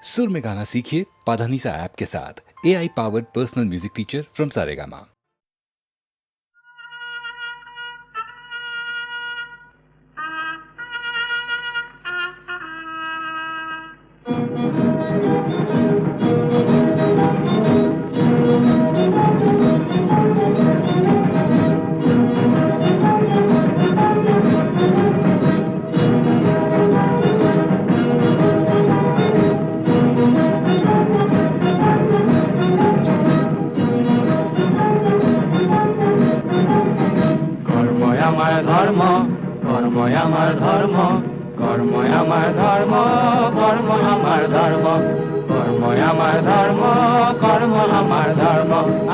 सुर में गाना सीखिए पाधानीसा ऐप के साथ। AI powered personal music teacher from Saregama.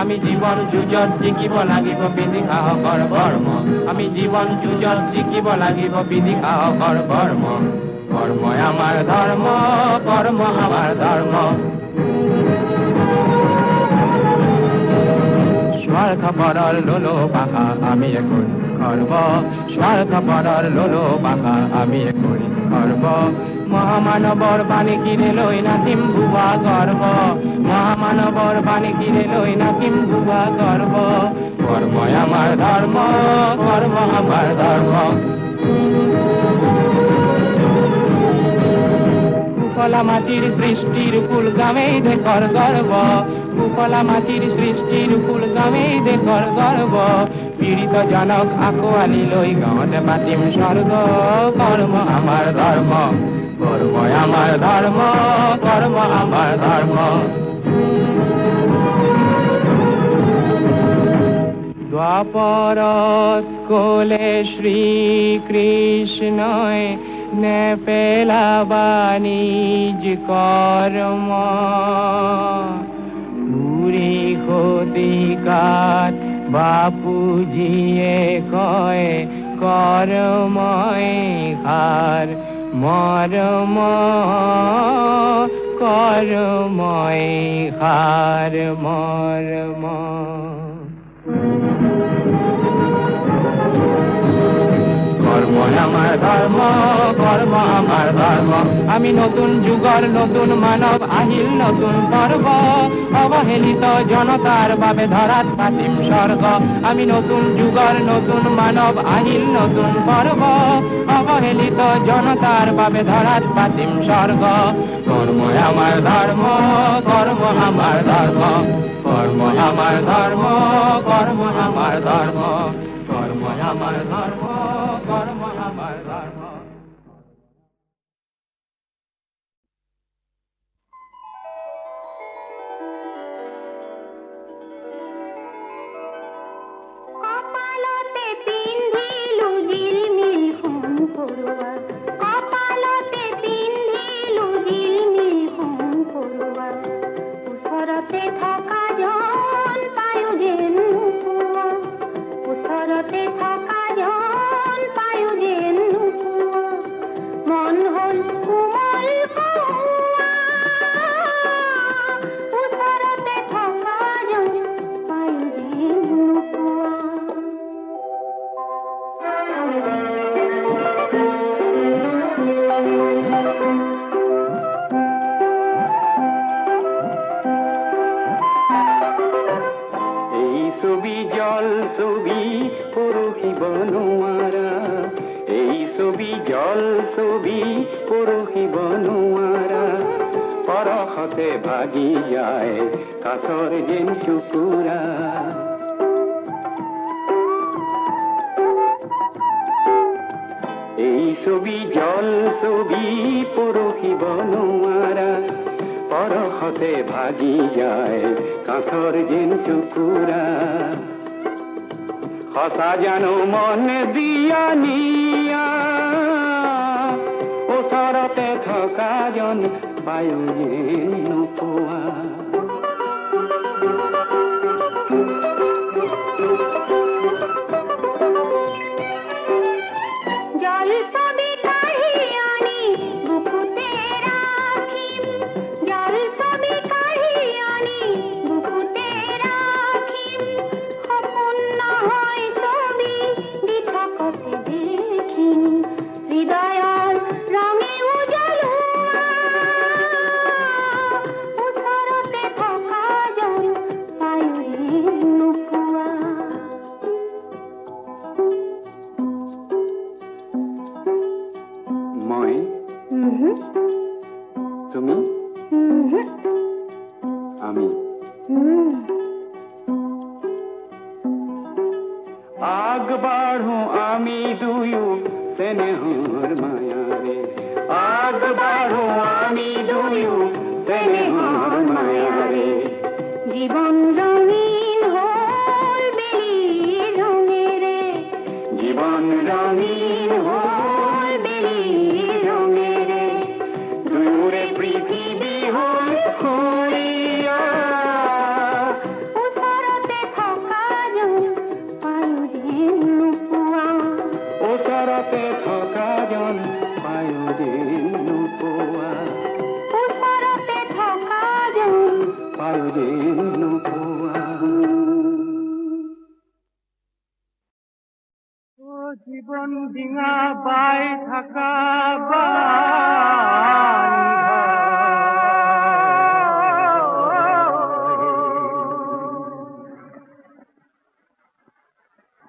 আমি জীবন যুঁজত জিকিব লাগিব বিধি সাহসৰ কৰ্ম আমি জীবন যুঁজত জিকিব লাগিব বিধি সাহসৰ কৰ্ম কৰ্মই আমাৰ ধৰ্ম কৰ্ম আমাৰ ধৰ্ম স্বাৰ্থপৰৰ লোলো পাখা আমি কৰি গৰ্ব স্বাৰ্থপৰৰ লোলো পাখা আমি কৰি গৰ্ব মহামানৱৰ বাণী কিনে লৈ নাচিম ভুৱা গৰ্ব মহামানৱৰ বাণী কিনে লৈ নাচিম ভুৱা গৰ্ব কৰ্মই আমাৰ ধৰ্ম কৰ্ম আমাৰ ধৰ্ম কুফলা মাটিৰ সৃষ্টিৰ ফুল গামেই দেশৰ গৰ্ব কুফলা মাটিৰ সৃষ্টিৰ ফুল গামেই দেশৰ গৰ্ব পীড়িত জনক আকোৱালি লৈ গাঁৱতে পাতিম স্বৰ্গ কৰ্ম আমাৰ ধৰ্ম কৰ্মই আমাৰ ধৰ্ম কৰ্ম আমাৰ ধৰ্ম দ্বাপৰত ক'লে শ্ৰীকৃষ্ণই নেপেলাবা নিজ কৰ্ম পুৰি শতিকাত বাপুজিয়ে কয় কৰ্মই সাৰ মৰম কৰ্মই সাৰ মৰম কৰ্মই আমাৰ ধৰ্ম কৰ্ম আমাৰ ধৰ্ম আমি নতুন যুগৰ নতুন মানৱ আহিল নতুন পৰ্ব অৱহেলিত জনতাৰ বাবে ধৰাত পাতিম স্বৰ্গ আমি নতুন যুগৰ নতুন মানৱ আহিল নতুন পৰ্ব অৱহেলিত জনতাৰ বাবে ধৰাত পাতিম স্বৰ্গ কৰ্মই আমাৰ ধৰ্ম কৰ্ম আমাৰ ধৰ্ম কৰ্মই আমাৰ ধৰ্ম কৰ্ম আমাৰ ধৰ্ম কৰ্মই আমাৰ ধৰ্ম কৰ্ম আমাৰ ধৰ্ম কপালতে পিন্ধিলো জিলমিল সোণ পৰুৱা কপালতে পিন্ধিলো জিলমিল সোণ পৰুৱা ওচৰতে থকা জন পায়ো যেন নোপোৱা ওচৰতে থকা জন পায়ো যেন নোপোৱা মন হ'ল কোমল কোৱা ওচৰতে থকা জন পায়ো যেন নোপোৱা এই ছবি জল ছবি পৰহিব নোৱাৰা এই ছবি জল ছবি পৰহিব নোৱাৰা পৰহতে ভাগি যায় কাঠৰ যেন টুকুৰা এই ছবি জল ছবি পৰহিব নোৱাৰা পৰহতে ভাগি যায় কাঠৰ যেন টুকুৰা সঁচা জানো মন দিয়া নিয়া ওচৰতে থকা জন পায়ো যেন নোপোৱা জল ছবি কাঢ়ি আনি বুকুতে ৰাখিম জল ছবি কাঢ়ি আনি বুকুতে ৰাখিম সপোন নহয় ছবি দি থাকোতে দেখিম হৃদয়ৰ ৰঙে উজ্বলোৱা তুমি আমি আগ বাঢ়ো আমি দুয়ো স্নেহর মায়ারে আগ বাঢ়ো আমি দুয়ো স্নেহর মায়ারে জীবন রঙিন হল বেলি রঙেরে জীবন রঙিন হল বেলি রঙেরে দূরে পৃথিবী হল খুঁড়িয়া ওসরতে থকা জন পায়ো যে নুপুয়া ওচৰতে থকা জন পায়ো যে নোপোৱা ওসৰতে থকা জন পায়ো যে নোপোৱা জীবন ডিঙা বাই থাকা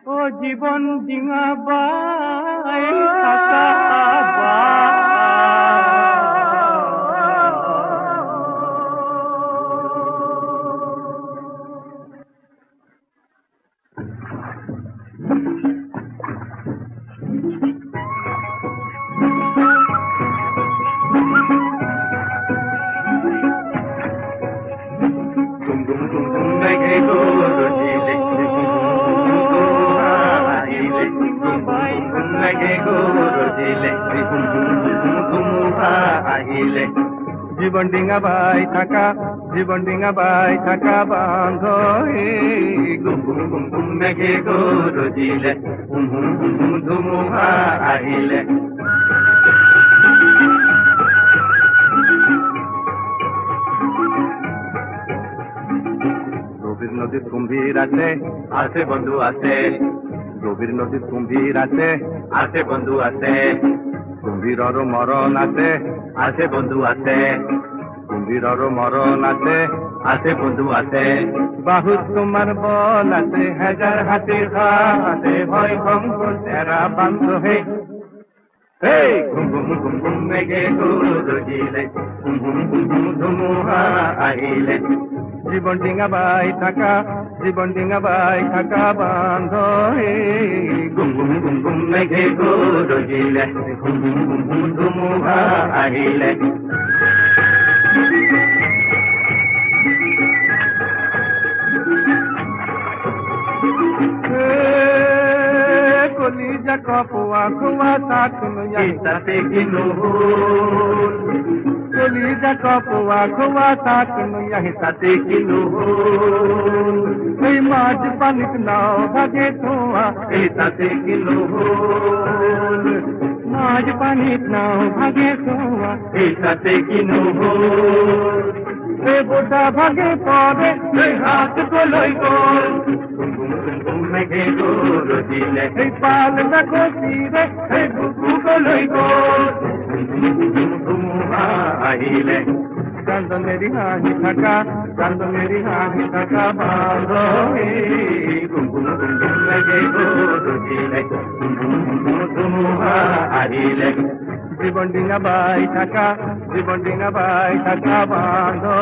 ও জীবন ডিঙা বাই থাকা জীবন ডিঙা বাই থাকা জীবন ডিঙা বাই থাকা বান্ধ গুম গুম গুম গুম মেঘে গরজিলে হুম হুম হুম হুম ধুমুহা আহিলে গভীর নদীর কুম্ভীর আছে আছে বন্ধু আছে গভীর নদীর কুম্ভীর আছে আছে বন্ধু আছে কুম্ভীরর মরণ আছে আছে বন্ধু আছে কুম্ভীরর মরণ আছে আছে বন্ধু আছে বাহুত তোমার বল আছে হাজার হাতির আছে ভয় ভঙ্গ তেরা বান্ধ হে Hey, gum gum gum gum mege gurujile, gum gum gum gum dhumuha ahile. জীবন ডিঙা বাই থাকা জীবন ডিঙা বাই থাকা বান্ধ হে গুম গুম গুম গুম মেঘে গরজিলে গুম গুম গুম গুম ধুমুহা আহিলে কলিজা কপুয়া খুয়া তাকুন ইতাতে কিনুহুল কলিজা কপুয়া খুয়া তাকুন ইতাতে কিনুহুল এই মাঝ পানিত নাও ভাগে ধোয়া ইতাতে কিনুহুল মাঝ পানিত নাও ভাগে ধোয়া ইতাতে কিনুহুল এ বোটা ভাগে পড়ে এই হাত গলই গোল মেঘে গরজিলে এই পাল দেখো তীরে এই বুকু গলই গোল ধুমুহা আহিলে চান্দনেরি হাহি থাকা চান্দনেরি হাহি থাকা বাঁধো গুম গুম গুম গুম মেঘে গরজিলে ধুমুহা আহিলে জীবন ডিঙা বাই থাকা জীবন ডিঙা বাই থাকা বাঁধো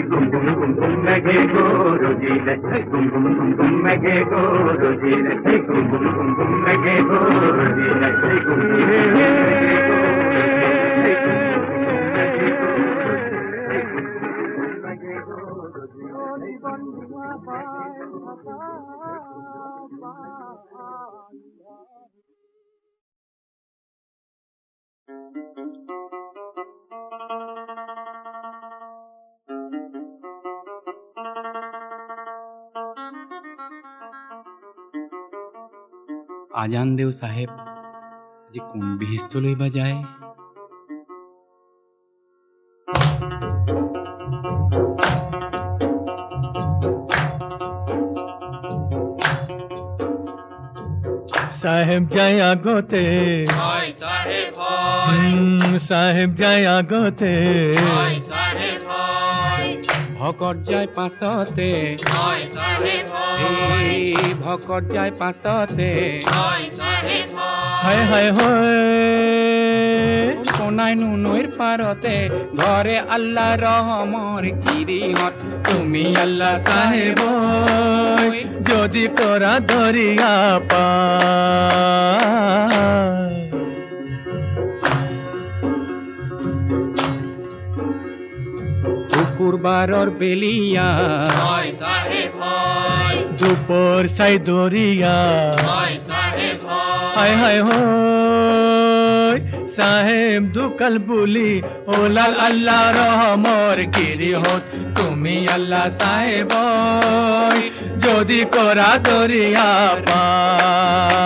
গুম গুম গুম গুম মেঘে গরজিলে গুম গুম গুম গুম মেঘে গরজিলে গুম গুম গুম গুম মেঘে গরজিলে গুম আজান দেও সাহেব আজি কোন বিহিষ্টলৈ বা যায় সাহেব যায় আগতে সাহেব যায় আগতে ভকত যায় পাছতে ভকত যায় পাছতে হায় হায় হয় সোনাই নুনৈৰ পাৰতে ঘৰে আল্লাহ ৰহমৰ গিৰিহঁত তুমি আল্লাহ সাহেব যদি কৰা দৰিয়া পাৰ শুকুৰবাৰৰ বেলিয়া দুপর সাই দরিয়া হায় হায় হয় সাহেব দুকাল বুলি ওলাল আল্লাহ রহমর গিরিহত তুমি আল্লাহ সাহেব যদি করা দরিয়া পার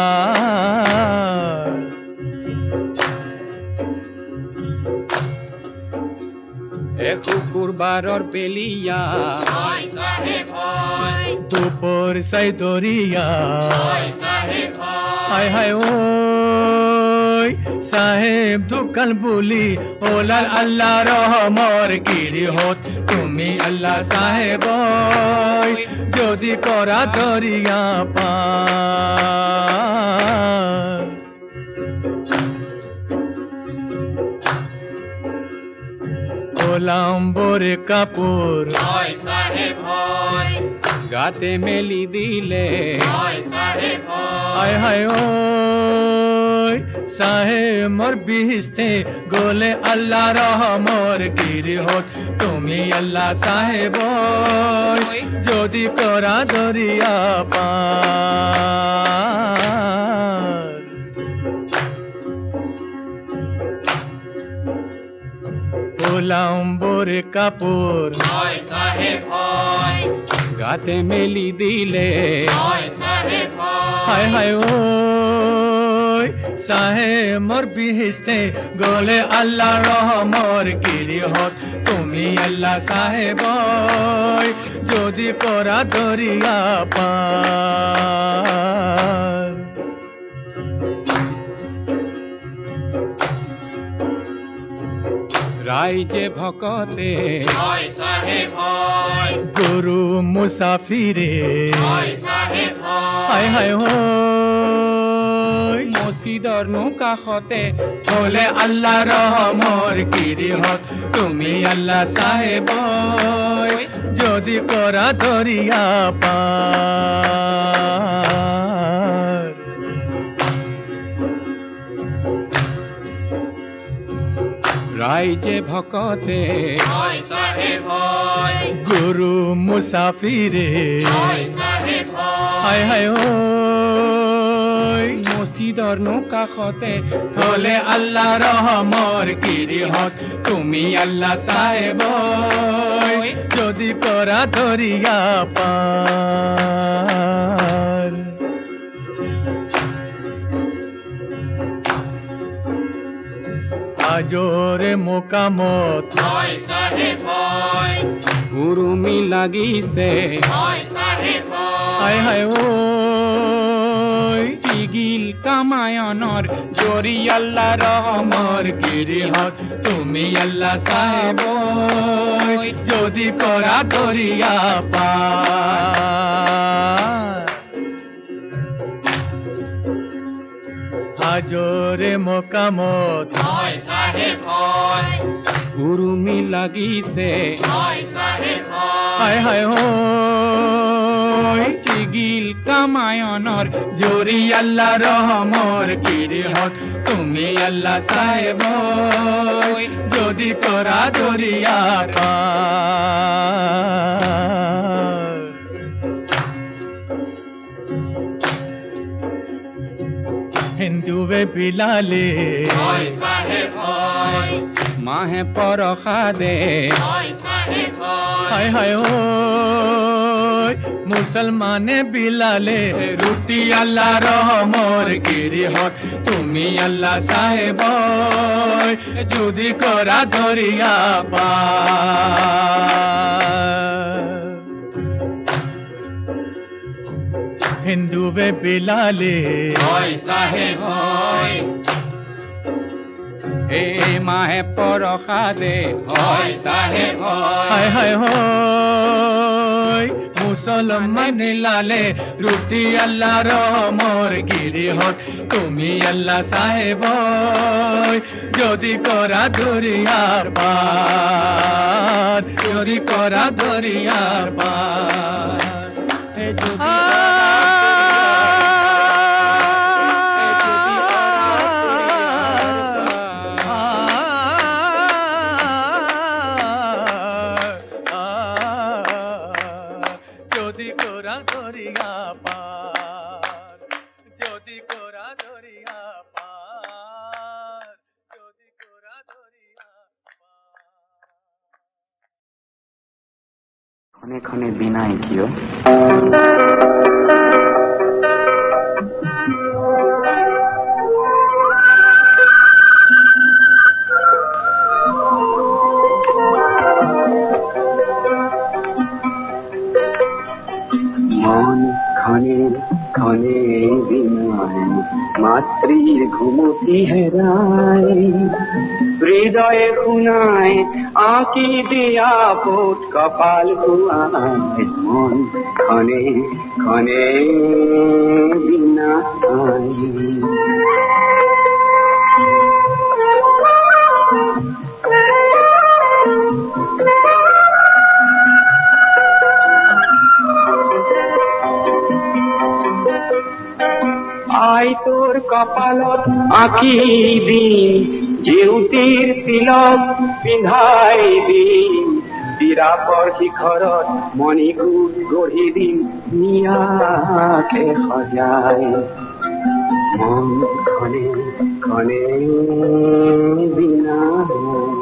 শুকুৰবাৰৰ বেলিয়া দুপর সাই দরিয়া হায় হায় ওই সাহেব দুকাল বুলি ওলাল আল্লাহ রহমর গিরিহত তুমি আল্লাহ সাহেব যদি করা দরিয়া পার ওলাম্বর কাপড় গাতে মেলি দিলে হায় হায় ওই সাহেব মোর বিহিস্তে গোলে আল্লাহ রহমর গিরিহত তুমি আল্লাহ সাহেব যদি করা দরিয়া পার ওলাম্বর কাপড় গাতে মেলি দিলে হায় হায় ওই সাহেব মোর বিহিস্তে গোলে আল্লাহ রহমর গিরিহত তুমি আল্লাহ সাহেব যদি করা দরিয়া পার রাইজে ভকতে গুরু মুসাফিরে হায় হায় হয় মসজিদৰ কাষতে বলে আল্লাহ ৰহমৰ গিৰিহত তুমি আল্লাহ সাহেব যদি কৰা দৰিয়া পাৰ ৰাইজে ভকতে গুৰু মুসাফিৰে হায় হায় হয় মসজিদৰ কাষতে বলে আল্লাহ ৰহমৰ গিৰিহত তুমি আল্লাহ সাহেব যদি কৰা দৰিয়া পাৰ আজৰে মোকামত উৰুমি লাগিছে হায় হায় ওই সিগিল কামায়নৰ জৰি আল্লাহ ৰহমৰ গিৰিহত তুমি আল্লাহ সাহেব যদি কৰা দৰিয়া পাৰ হাজৰে মোকামত উৰুমি লাগিছে হায় হায় হয় সিগিল কামায়নৰ জোৰি আল্লাহ ৰহমৰ গিৰিহত তুমি আল্লাহ সাহেব যদি কৰা দৰিয়া পাৰ হিন্দুবে বিলালে মাহে পৰসাদে হায় হায় ওই মুসলমানে বিলালে রুটি আল্লাহ রহমর গিরিহত তুমি আল্লাহ সাহেব যদি করা দরিয়া পার হিন্দুবে বিলালে এ মাহে পৰসাদে হয় চাহেব হায় হায় হয় মুসলমান লালে রুটি আল্লাহর মোর গিরিহত তুমি আল্লাহ সাহেব যদি করা দরিয়ার পার যদি করা দরিয়ার পার যদি করা দরিয়া পার যদি করা দরিয়া পার যদি করা দরিয়া ক্ষণে ক্ষণে বিনায় কিও মন ক্ষণে ক্ষণে বিনায় মাতৃর ঘুমতি হেরায় হৃদয়ে খুনায় আঁকি দিয়া পোট কপাল কুয়ায় মন ক্ষণে ক্ষণে বিনায় আই তোর কপালত আঁকি দিন জেউতির তিলক পিন্ধাই দিন দিরাপর শিখৰত মণিকূট গঢ়ি দিন নিয়াকে সজাই মন ক্ষণে ক্ষণে বিনায়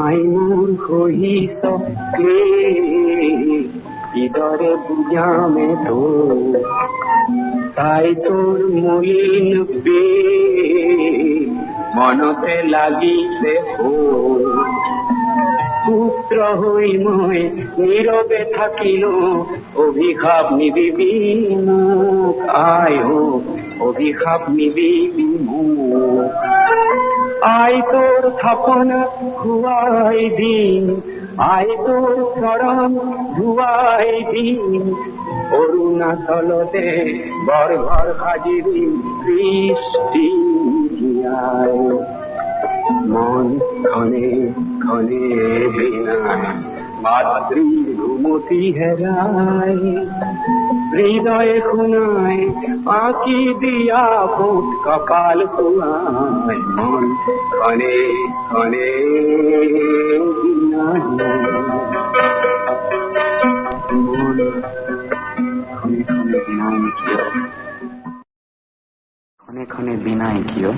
আইনুর কহিস ইদরে বুঝামে তো তাই তোর মলিন বে মনতে লাগিছে হো পুত্র হই মই নীরবে থাকিল অভিশাপ নিবিবি মুখ আয় হো অভিশাপ নিবিবি মুখ আই তোর থাপন খুয়াই দিন আই তোর চরণ ধুয়াই দিন অরুণাচলতে ঘর ঘর সাজি দিন সৃষ্টি জিয়ায় মন ক্ষণে ক্ষণে বিনায় মাতৃর ঘুমতি হেরায় হৃদয়ে খুনায় আঁকি দিয়া পোট কপাল কুয়ায় মন ক্ষণে ক্ষণে বিনায় মন ক্ষণে ক্ষণে বিনায় কিয় ক্ষণে ক্ষণে বিনায় কিয়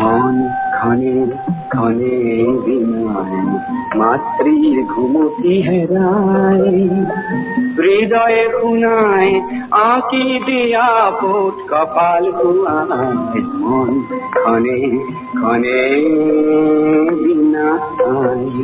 মন ক্ষণে ক্ষণে বিনায় মাতৃর ঘুমতি হেরায় হৃদয়ে খুনায় আঁকি দিয়া পোট কপাল কুয়ায় মন ক্ষণে ক্ষণে বিনায়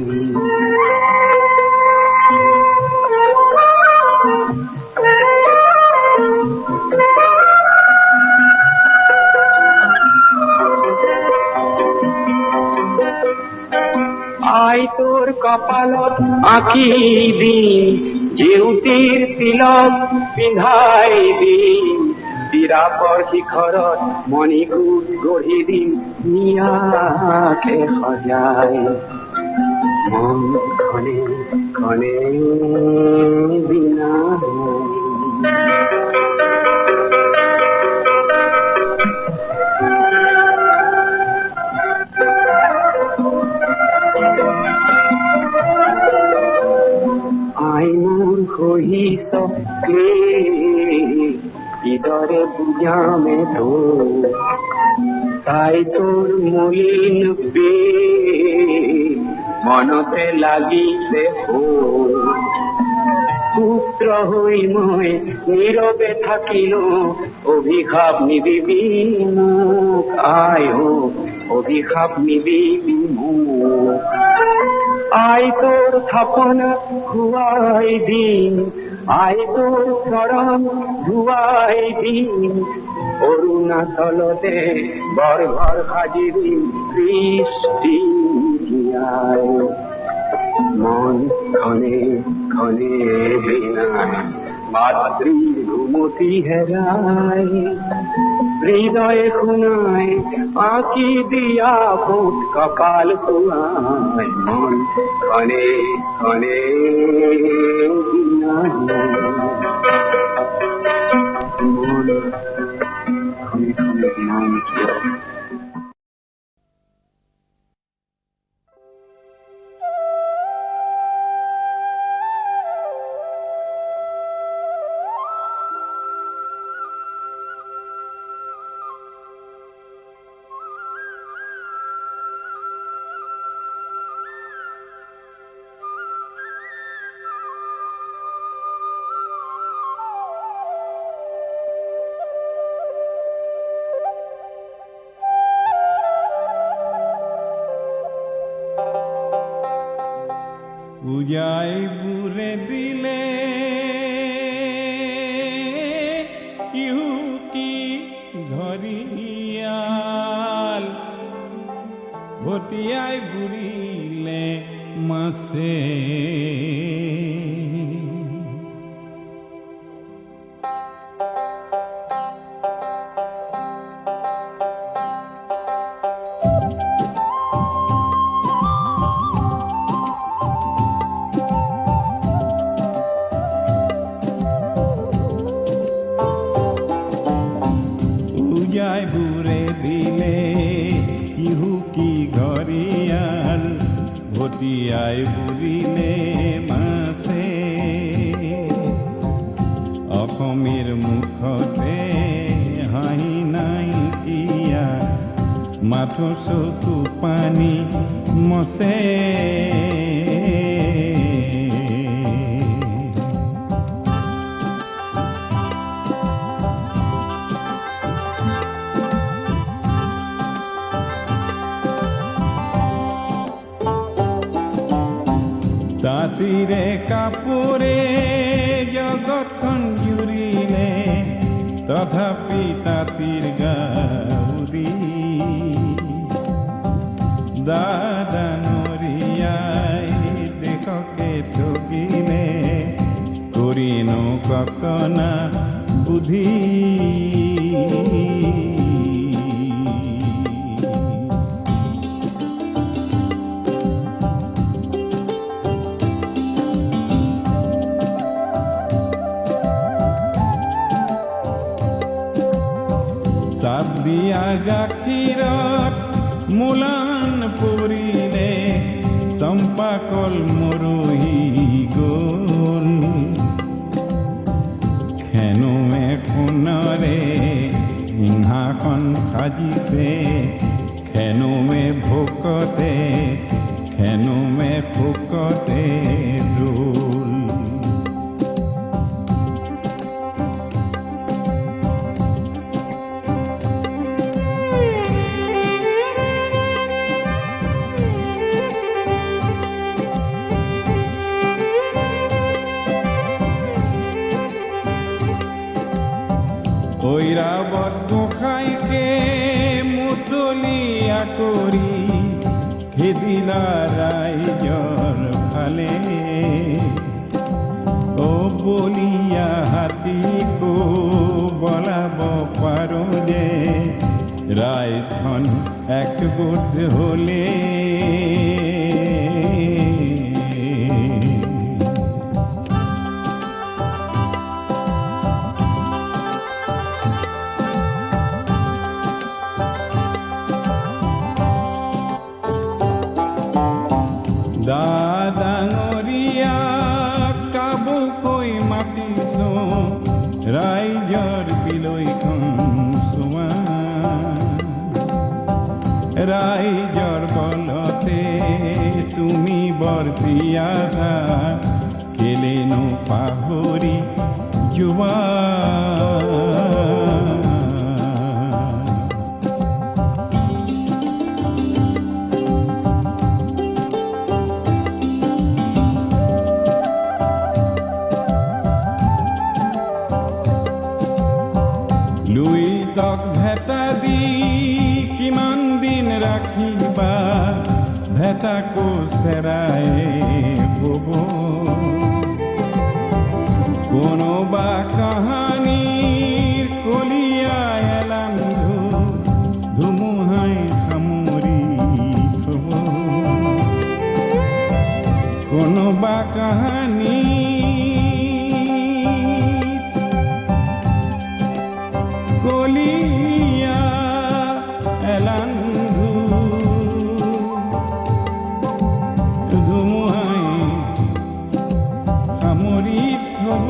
আই তোর কপালত আঁকি দিন জেউতির তিলক পিন্ধাই দিন দিরাপর শিখৰত মণিকূট গঢ়ি দিন নিয়াকে সজাই মন ক্ষণে ক্ষণে বিনায় আইনুর কহিস ইদরে বুঝামে তো তাই তোর মলিন বে মনতে লাগিছে হো পুত্র হই মই নীরবে থাকিল অভিশাপ নিবিবি মুখ আয় ও অভিশাপ নিবিবি মুখ আয় তোর থাপনা খুয়াই দিন আয় তোর চরণ ধুয়াই দিন অরুণাচলতে বর্বর খাজিরি সৃষ্টি জিয়ায় মন ক্ষণে ক্ষণে বিনায় মাতৃভূমতি হেরায় হৃদয়ে খুনায় আঁকি দিয়া ফুট কপাল কুয়ায় মন ক্ষণে ক্ষণে বিনায় মন ক্ষণে ক্ষণে বিনায় পূজাই বুড়ে দিলে ইহু কি ধরিয়াল ভতিয়াই বুড়িলে মাসে বুড়ে দিলে ইহু কি ঘরিয়াল ভতিয়াই বুড়িলে মাসে অসমীর মুখতে হাঁহি নাই কিয়া মাথো চকু পানী মচে তাঁতিরে কাপোরে জগতখন জুৰিলে তথাপি তাঁতিৰ গাউৰি দাদাঙৰিয়াই দেশকে ঠগিলে কৰিনো ককনা বুদ্ধি চাপ দিয়া গাখীৰত মূলান পৰিলে চম্পা কল মৰহি গ'ল খেনুৱে সোণৰে সিংহাসন সাজিছে খেনুৱে ভোকতে খেনুৱে ভোকতে দোল ঐৰাবত গোসাঁইকে মুতলীয়া কৰি খেদিলা ৰাইজৰ ফালে অ বলিয়া হাতীকো বলাব পাৰো যে ৰাইজখন একগোট হ'লে দাদাঙৰিয়াক কাবুকৈ মাতিছো ৰাইজৰ বিলৈখন চোৱা ৰাইজৰ বলতে তুমি বৰ্তি আছা কেলেনো পাহৰি যোৱা লুইতক ভেটা দি কিমান দিন ৰাখিবা ভেটাকো চেৰাই বব কোনোবা কাহানীৰ কলিয়া এলান্ধু ধুমুহাই সামৰি থব কোনোবা কাহানী কলিয়া এলান্ধু ধুমুহাই সামৰি থব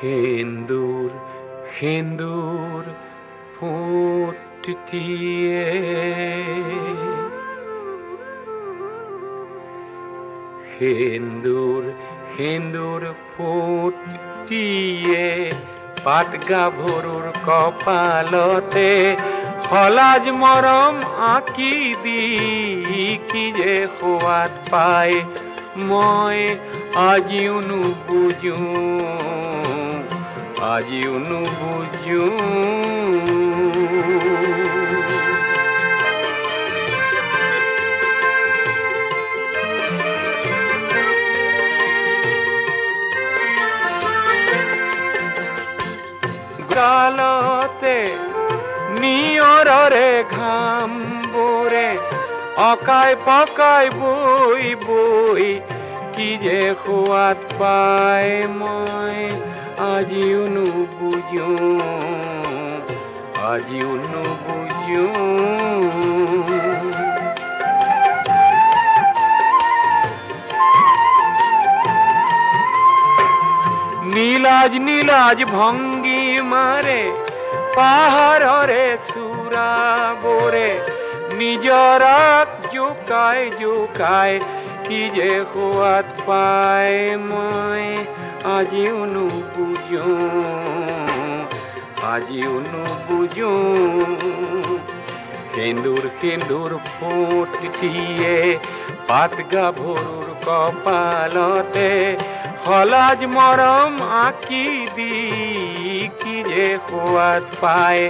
Hendur, hendur, pottie. Hendur, hendur, pottie. পাটগা ভরুর কপালতে হলাজ মরম আঁকি দি কি যে খোয়াত পায় মই আজিও নুবুজো আজিও নুবুজো গালতে নিয়ররে ঘাম বোরে অকাই পকাই বই বই কি যে খোয়াত পায় মই আজিও নুবুজো আজিও নুবুজো নীলাজ নীলাজ ভঙ্গি মারে পাহাড়রে সুরা বোরে নিজরাত জোকায় জোকায় কি যে খোয়াত পায় মই আজিও নুবুজো আজিও নুবুজো কেন্দুর কেন্দুর ফোট দিয়ে পাটগা ভরুর কপালতে হলাজ মরম আঁকি দি কি যে খোয়াত পায়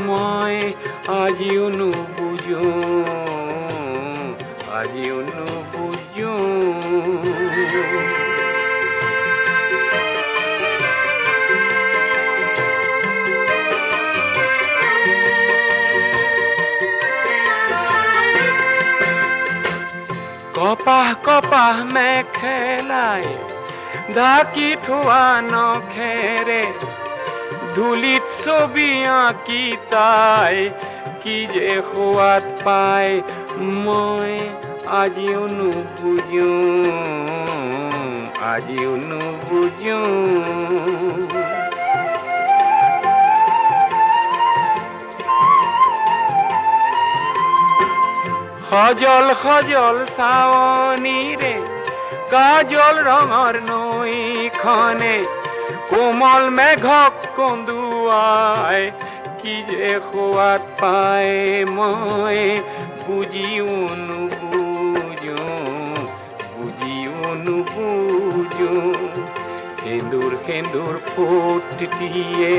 মই আজিও নুবুজো আজিও নুবুজো কপাহ কপাহ মেখেলায় ঢাকি থোৱা নখেৰে ধূলিত ছবি আঁকি তাই কি যে খোৱাত পায় মই আজিও নুবুজো আজিও নুবুজো সজল সজল চাৱনীৰে কাজল ৰঙৰ নৈখনে কোমল মেঘক কন্দুৱাই কি যে খোৱাত পায় মই বুজিও নুবুজো বুজিও নুবুজো সেন্দুৰ সেন্দুৰ ফুট দিয়ে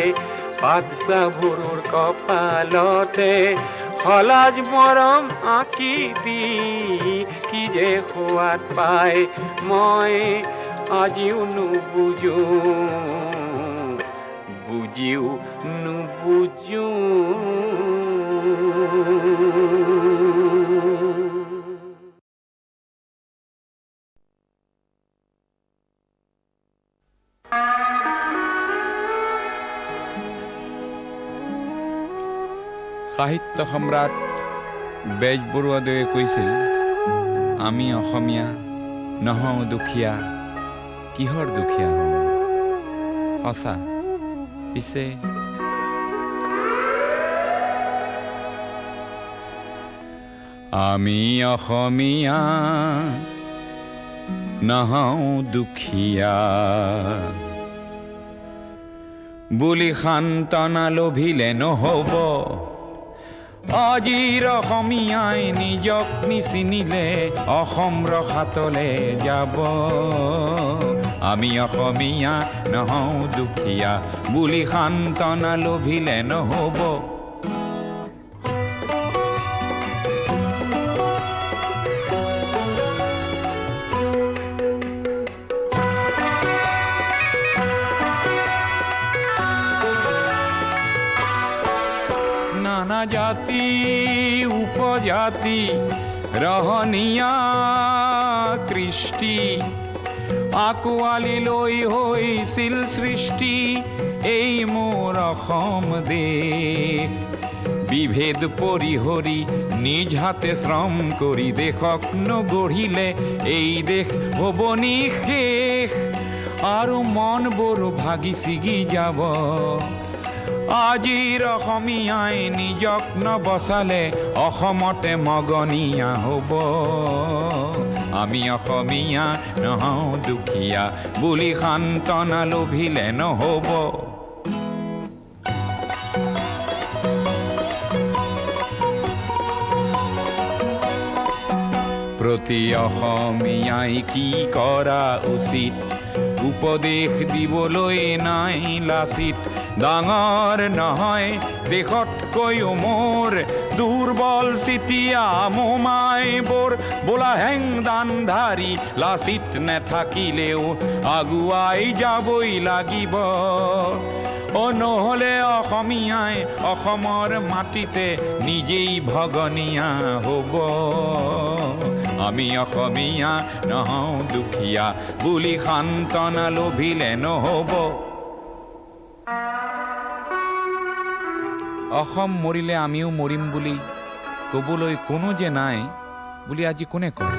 পাটগা ভৰুৰ কপালতে হলাজ মৰম আঁকি দি কি যে সোৱাদ পায় মই আজিও নুবুজো বুজিও নুবুজো সাহিত্য সম্ৰাট বেজবৰুৱাদেৱে কৈছিল, আমি অসমীয়া নহওঁ দুখীয়া, কিহৰ দুখীয়া হওঁ? সঁচা। পিছে আমি অসমীয়া নহওঁ দুখীয়া বুলি সান্তনা লভিলে নহ'ব। আজিৰ অসমীয়াই নিজক নিচিনিলে অসম ৰসাতলে যাব। আমি অসমীয়া নহওঁ দুখীয়া বুলি সান্তনা লভিলে নহ'ব। নানা জাতি উপজাতি ৰহনীয়া কৃষ্টি আকোৱালি লৈ হৈছিল সৃষ্টি এই মোৰ অসম দেশ। বিভেদ পৰিহৰি নিজ হাতে শ্ৰম কৰি দেশক নগঢ়িলে এই দেশ হ'ব নিশেষ আৰু মনবোৰ ভাগি ছিগি যাব। আজিৰ অসমীয়াই নিজক নবচালে অসমতে মগনীয়া হ'ব। আমি অসমীয়া নহওঁ দুখীয়া বুলি সান্তনা লভিলে নহ'ব। প্ৰতি অসমীয়াই কি কৰা উচিত উপদেশ দিবলৈ নাই লাচিত। ডাঙৰ নহয় দেশতকৈও মোৰ দুৰ্বল চিতিয়া মোমাইবোৰ বোলা হেংদান ধাৰি লাচিত নেথাকিলেও আগুৱাই যাবই লাগিব। নহ'লে অসমীয়াই অসমৰ মাটিতে নিজেই ভগনীয়া হ'ব। আমি অসমীয়া নহওঁ দুখীয়া বুলি সান্তনা লভিলে নহ'ব। অসম মৰিলে আমিও মৰিম বুলি ক'বলৈ কোনো যে নাই বুলি আজি কোনে কয়?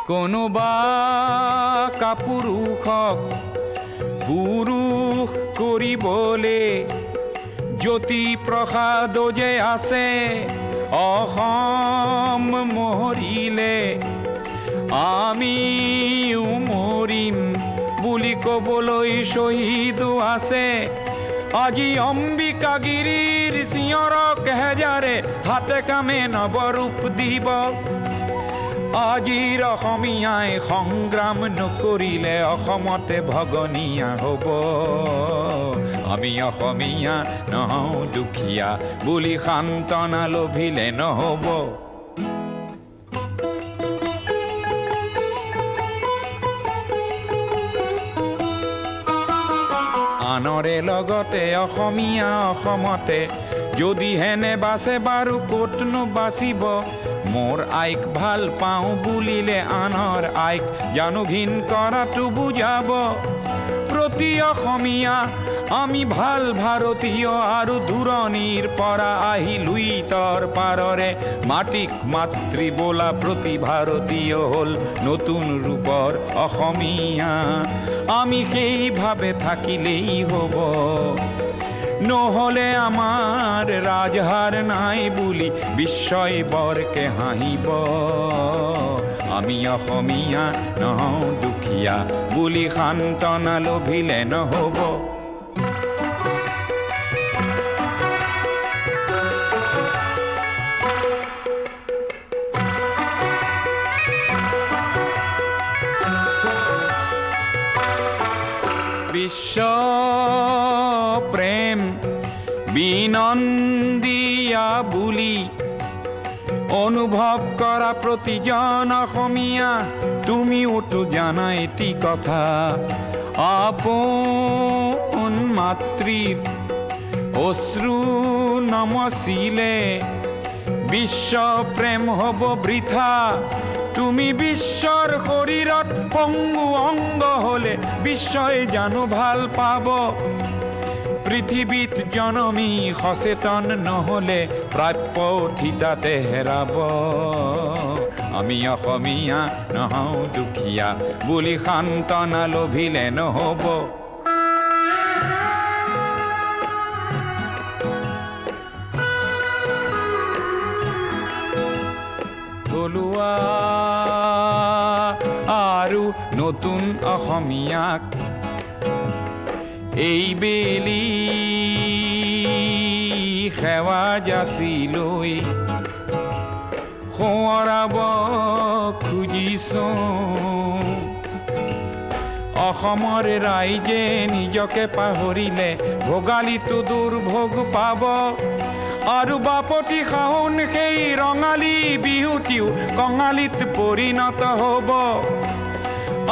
কোনোবা কাপুৰুষক পুৰুষ কৰিবলে জ্যোতি প্ৰসাদ যে আছে অসম মৰিলে আমিও মৰিম বুলি ক'বলৈ শ্বহীদো আছে। আজি অম্বিকাগিৰিৰ চিঞৰক হেজাৰে হাতে কামে নৱৰূপ দিব। আজিৰ অসমীয়াই সংগ্ৰাম নকৰিলে অসমতে ভগনীয়া হ'ব। আমি অসমীয়া নহওঁ দুখীয়া বুলি সান্তনা লভিলে নহ'ব। আনৰে লগতে অসমীয়া অসমতে যদিহে নেবাচে বাৰু ক'তনো বাচিব। মোৰ আইক ভাল পাওঁ বুলিলে আনৰ আইক জানো ঘিণ কৰাটো বুজাব। প্ৰতি অসমীয়া আমি ভাল ভাৰতীয় আৰু দূৰণিৰ পৰা আহি লুইতৰ পাৰৰে মাটিক মাতৃ বোলা প্ৰতি ভাৰতীয় হ'ল নতুন ৰূপৰ অসমীয়া। আমি সেইভাৱে থাকিলেই হ'ব। নহ'লে আমাৰ ৰাজহাৰ নাই বুলি বিশ্বই বৰকে হাঁহিব। আমি অসমীয়া নহওঁ দুখীয়া বুলি সান্তনা লভিলে নহ'ব। বিশ্ব প্ৰেম বিনন্দিয়া বুলি অনুভৱ কৰা প্ৰতিজন অসমীয়া তুমিওতো জানা এটি কথা আপোন মাতৃৰ অশ্ৰু নমচিলে বিশ্ব প্ৰেম হ'ব বৃথা তুমি বিশ্বৰ শৰীৰত পংগু অংগ হলে বিশ্বই জানো ভাল পাব পৃথিৱীত জনমী সচেতন নহলে প্ৰাপ্য থিতাতে হেৰাব আমি অসমীয়া নহওঁ দুখীয়া বুলি সান্তনা লভিলে নহব থলুৱা আৰু নতুন অসমীয়াক এইবেলি সেৱা যাচি লৈ সোঁৱৰাব খুজিছো অসমৰ ৰাইজে নিজকে পাহৰিলে ভোগালীটো দুৰ্ভোগ পাব আৰু বাপতি শাওন সেই ৰঙালী বিহুটিও কঙালীত পৰিণত হ'ব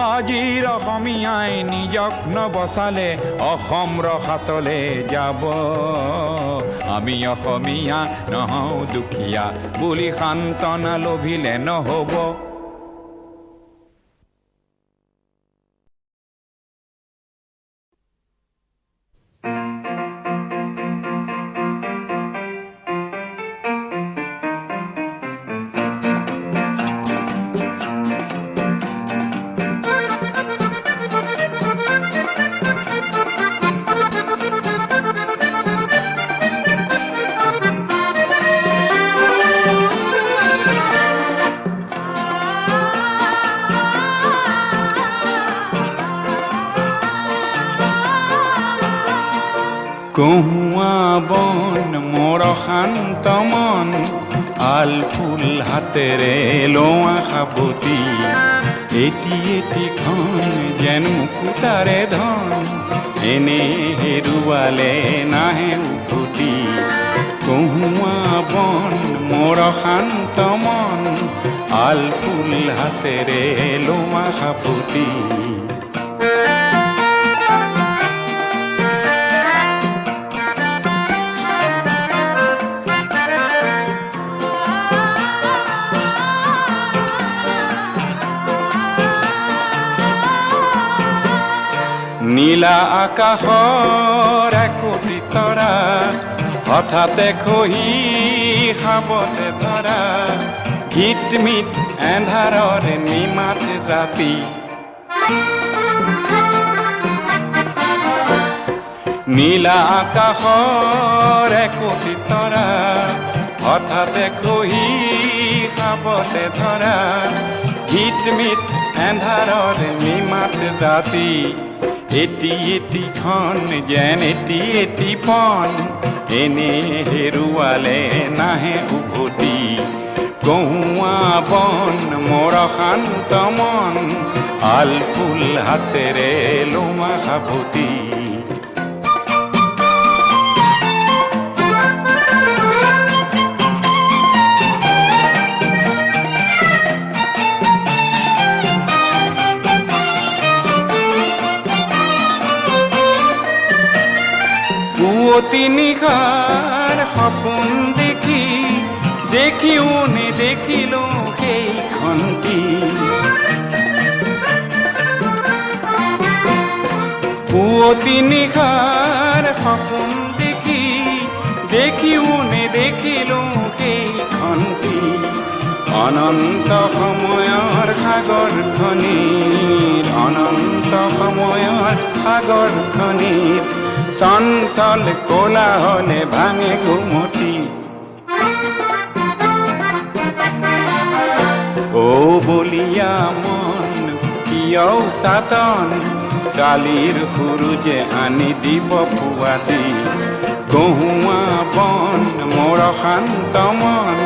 আজিৰ অসমীয়াই নিজক নবচালে অসম ৰসাতলে যাব আমি অসমীয়া নহওঁ দুখীয়া বুলি সান্তনা লভিলে নহব কহুৱা বন মোৰ শান্ত মন আল ফুল হাতেৰে লোৱা সাবতি এটি এটিখন যেন মুকুতাৰে ধন এনে হেৰুৱালে নাহে উভতি কহুৱা বন মোৰ শান্ত মন আল ফুল হাতেৰে লোৱা সাবতি নীলা আকাশৰ একোটি তৰা হঠাতে খহি খাবতে ধৰা ঘিটমিট এন্ধাৰৰ নিমাত ৰাতি নীলা আকাশৰ একোটি তৰা হঠাতে খহি খাবতে ধৰা ঘিটমিট এন্ধাৰৰ নিমাত ৰাতি এটি এটিখন যেন এটি এটি পন এনে হেৰুৱালে নাহে উভতি কহুৱা বন মোৰ শান্ত মন আল ফুল হাতেৰে লোৱা সাবতি পুৱতি নিশাৰ সপোন দেখি দেখিও নেদেখিলো সেইখন কি পুৱতি নিশাৰ সপোন দেখি দেখিও নেদেখিলো সেইখন কি অনন্ত সময়ৰ সাগৰখনিৰ অনন্ত সময়ৰ সাগৰখনিৰ চঞ্চল কোলাহলে ভাঙে ঘুমতি ও বলিয়া মন কিয় সাতন কালিৰ সুৰুজে আনি দিব পুৱাতি কহুৱা বন মোৰ শান্ত মন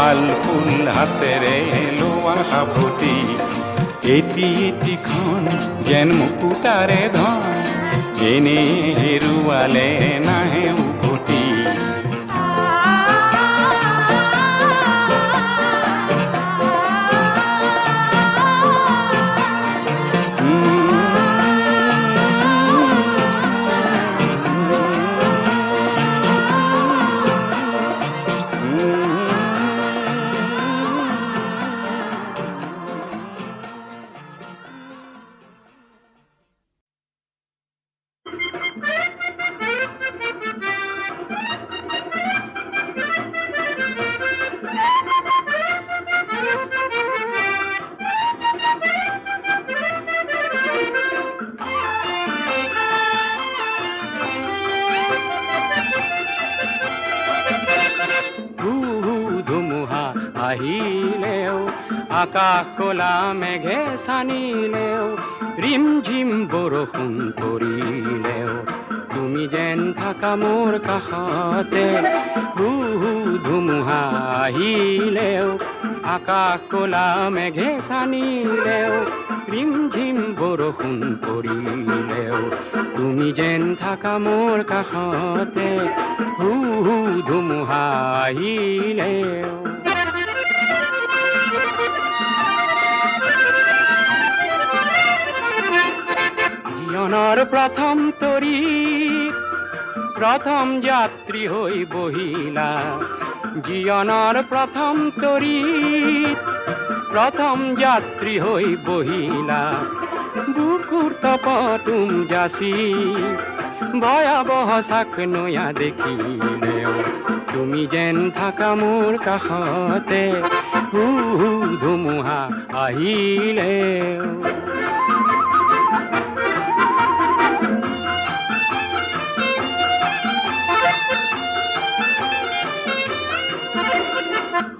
আল ফুল হাতেৰে লোৱা সাবতি এটি এটিখন যেন মুকুতাৰে ধন এনে হেৰুৱালে নাহে উভতি আহিলেও আকাশ কলা মেঘে ছানিলেও ৰিমঝিম বৰষুণ পৰিলেও তুমি যেন থাকা মোৰ কাষতে হু হু ধুমুহা আহিলেও আকাশ কলা মেঘে ছানিলেও ৰিমঝিম বৰষুণ পৰিলেও তুমি যেন থাকা মোৰ কাষতে হু হু ধুমুহা আহিলেও জীৱনৰ প্ৰথম তৰি প্ৰথম যাত্ৰী হৈ বহিলা জীৱনৰ প্ৰথম তৰি প্ৰথম যাত্ৰী হৈ বহিলা বুকুৰ তপতুম যাচি ভয়াবহ চাক নয়া দেখিলেও তুমি যেন থাকা মোৰ কাষতে হু হু ধুমুহা আহিলেও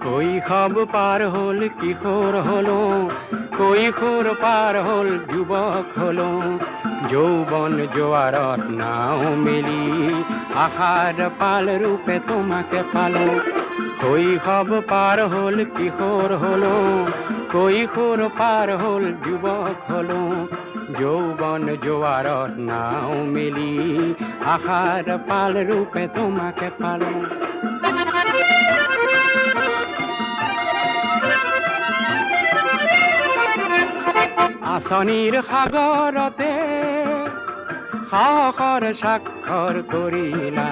কৈশৱ পাৰ হ'ল কিশোৰ হলো কৈশোৰ পাৰ হ'ল যুৱক হলো যৌৱন জোৱাৰত নাও মেলি আশাৰ পাল ৰূপে তোমাকে পালো কৈশৱ পাৰ হ'ল কিশোৰ হলো কৈশোৰ পাৰ হ'ল যুৱক হলো যৌৱন জোৱাৰত নাও মেলি আশাৰ পাল ৰূপে তোমাকে পালো আঁচনিৰ সাগৰতে সাহসৰ স্বাক্ষৰ কৰিলা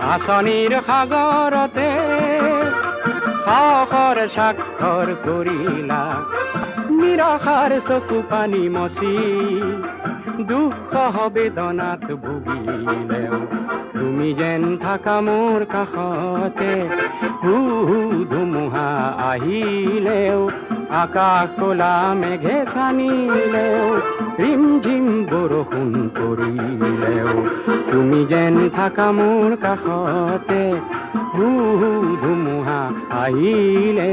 আঁচনিৰ সাগৰতে সাহসৰ স্বাক্ষৰ কৰিলা নিৰাশাৰ চকু পানী মচি দুখ বেদনাত ভুগিলেও তুমি যেন থাকা মোৰ কাষতে হু হু ধুমুহা আহিলেও আকাশ কলা মেঘে ছানিলেও ৰিমঝিম বৰষুণ পৰিলেও তুমি যেন থাকা মোৰ কাষতে হু হু ধুমুহা আহিলে